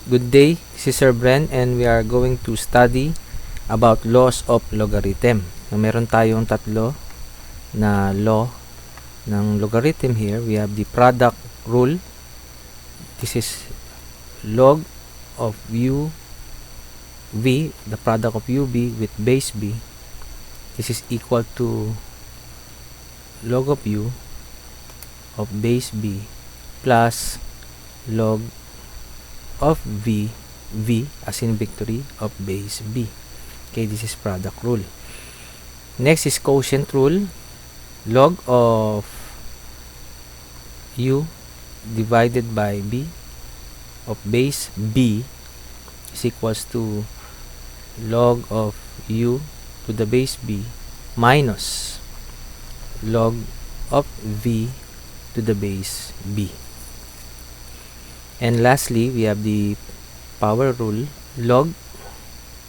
Good day, this is Sir Bren and we are going to study about laws of logarithm. Meron tayong tatlo na law ng logarithm here. We have the product rule. This is log of u v, the product of ub with base b. This is equal to log of u of base b plus log of v as in victory of base b. Okay, this is product rule. Next is quotient rule. Log of u divided by b of base b is equals to log of u to the base b minus log of v to the base b. And lastly, we have the power rule. Log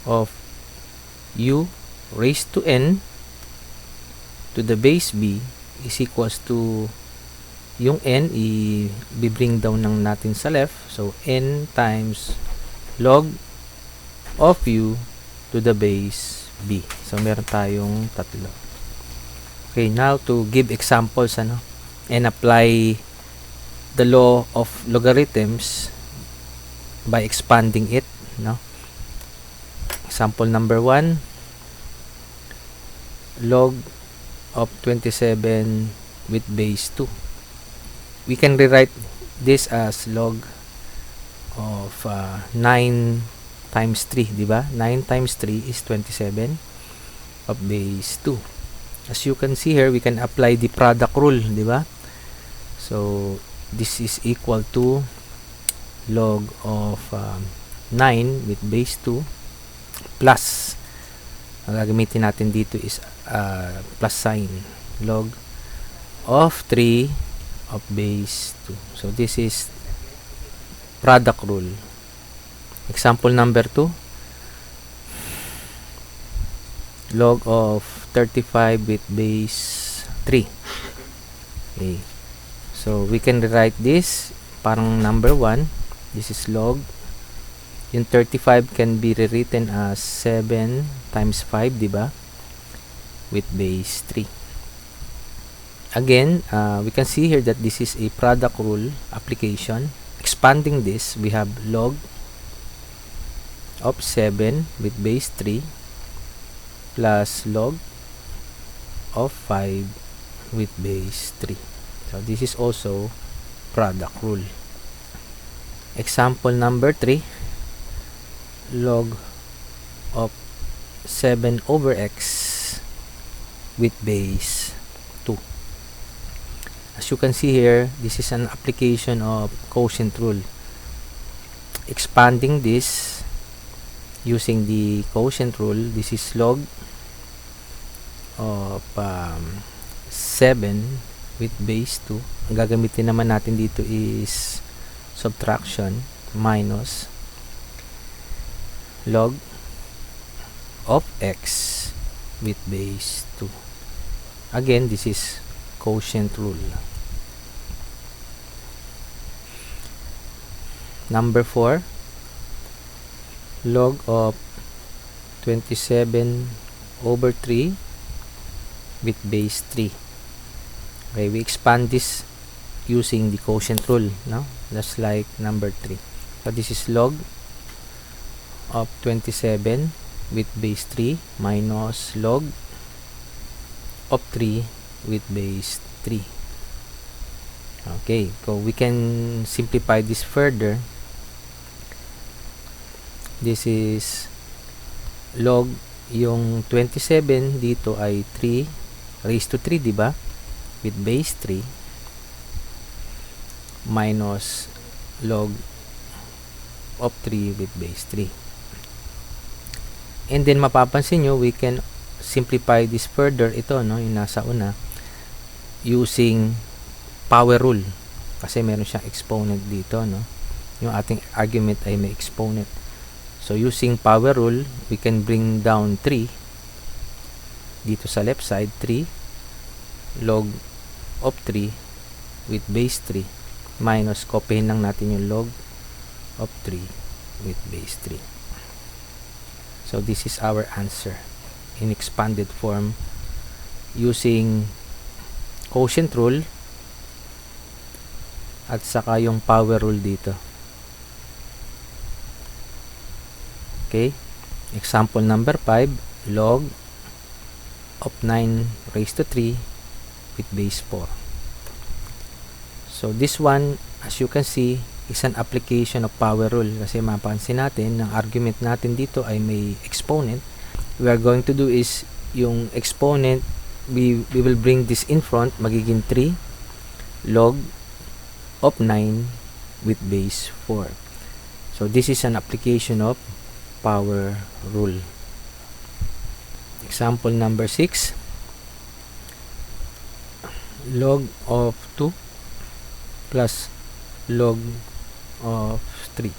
of u raised to n to the base b is equals to yung n i-bring down ng natin sa left. So, n times log of u to the base b. So, meron tayong tatlo. Okay, now to give examples and apply the law of logarithms by expanding it. Example number 1, log of 27 with base 2. We can rewrite this as log of 9 times 3, diba? 9 times 3 is 27 of base 2. As you can see here, we can apply the product rule, diba? So this is equal to log of 9 with base 2 plus, ang gagamitin natin dito is plus sign, log of 3 of base 2. So this is product rule. Example number 2, log of 35 with base 3. Okay, so we can rewrite this parang number 1. This is log. Yung 35 can be rewritten as 7 times 5, diba? With base 3. Again, we can see here that this is a product rule application. Expanding this, we have log of 7 with base 3 plus log of 5 with base 3. So this is also product rule. Example number 3, log of 7 over x with base 2. As you can see here, this is an application of quotient rule. Expanding this using the quotient rule, this is log of 7 with base 2. Ang gagamitin naman natin dito is subtraction minus log of x with base 2. Again, this is quotient rule. Number 4, log of 27 over 3 with base 3. Okay, we expand this using the quotient rule, just like number 3. So this is log of 27 with base 3 minus log of 3 with base 3. Okay, so we can simplify this further. This is log, yung 27 dito ay 3 raised to 3, diba? With base 3 minus log of 3 with base 3. And then mapapansin nyo, we can simplify this further. Ito, yung nasa una, using power rule. Kasi meron siyang exponent dito, yung ating argument ay may exponent. So using power rule, we can bring down 3 dito sa left side. 3 log of 3 with base 3 minus, copyhin lang natin yung log of 3 with base 3. So this is our answer in expanded form using quotient rule at saka yung power rule dito. Okay, example number 5, log of 9 raised to 3 with base 4. So this one, as you can see, is an application of power rule kasi mapansin natin ng argument natin dito ay may exponent. We are going to do is yung exponent, we will bring this in front, magiging 3 log of 9 with base 4. So this is an application of power rule. Example number 6, log of 2 plus log of 3.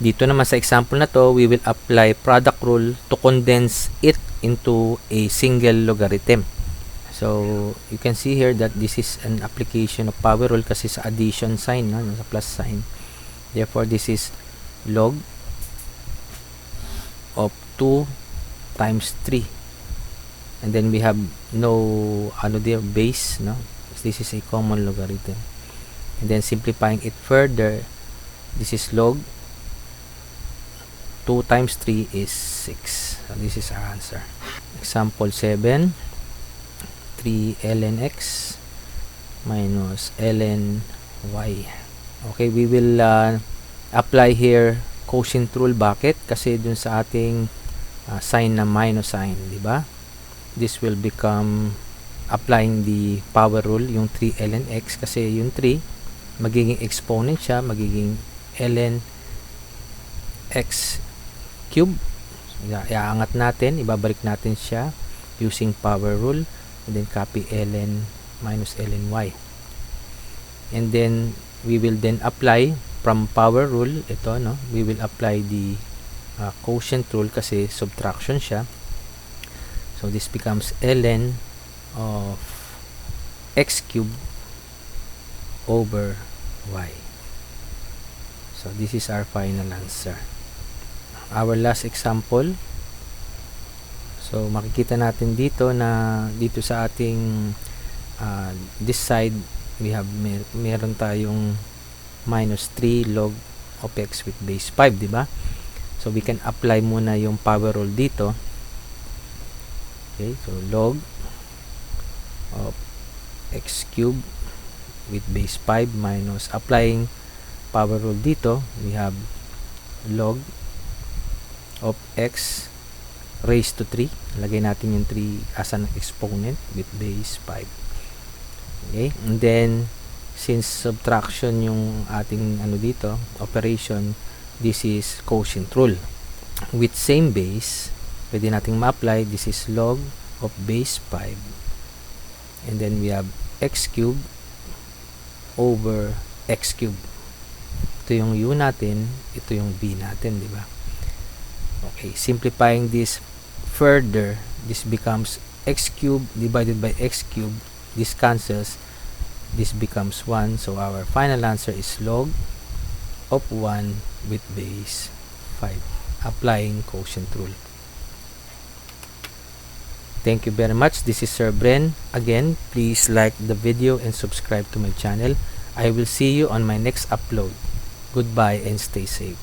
Dito naman sa example na to, we will apply product rule to condense it into a single logarithm. So you can see here that this is an application of power rule kasi sa addition sign, no? Sa plus sign. Therefore this is log of 2 times 3, and then we have no there base, no? This is a common logarithm, and then simplifying it further, this is log 2 times 3 is 6. So this is our answer. Example 7, 3 ln x minus ln y. Okay, we will apply here quotient rule. Bakit? Kasi dun sa ating sign na minus sign, di ba? This will become applying the power rule, yung 3 ln x, kasi yung 3 magiging exponent siya, magiging ln x cube. Iaangat natin, ibabalik natin siya using power rule, and then copy ln minus ln y. And then we will then apply from power rule, ito, no? We will apply the quotient rule kasi subtraction siya. So this becomes ln of x cube over y. So this is our final answer. Our last example. So makikita natin dito na dito sa ating this side we have meron tayong minus 3 log of x with base 5, di ba? So we can apply muna yung power rule dito. Okay, so log of x cube with base 5 minus, applying power rule dito, we have log of x raised to 3. Lagay natin yung 3 as an exponent with base 5. Okay, and then since subtraction yung ating dito, operation, this is quotient rule. With same base, pwede nating ma-apply. This is log of base 5. And then we have x cube over x cube. Ito yung u natin, ito yung b natin, di ba? Okay, simplifying this further, this becomes x cube divided by x cube. This cancels. This becomes 1. So our final answer is log of 1 with base 5, applying quotient rule. Thank you very much. This is Sir Bren. Again, please like the video and subscribe to my channel. I will see you on my next upload. Goodbye and stay safe.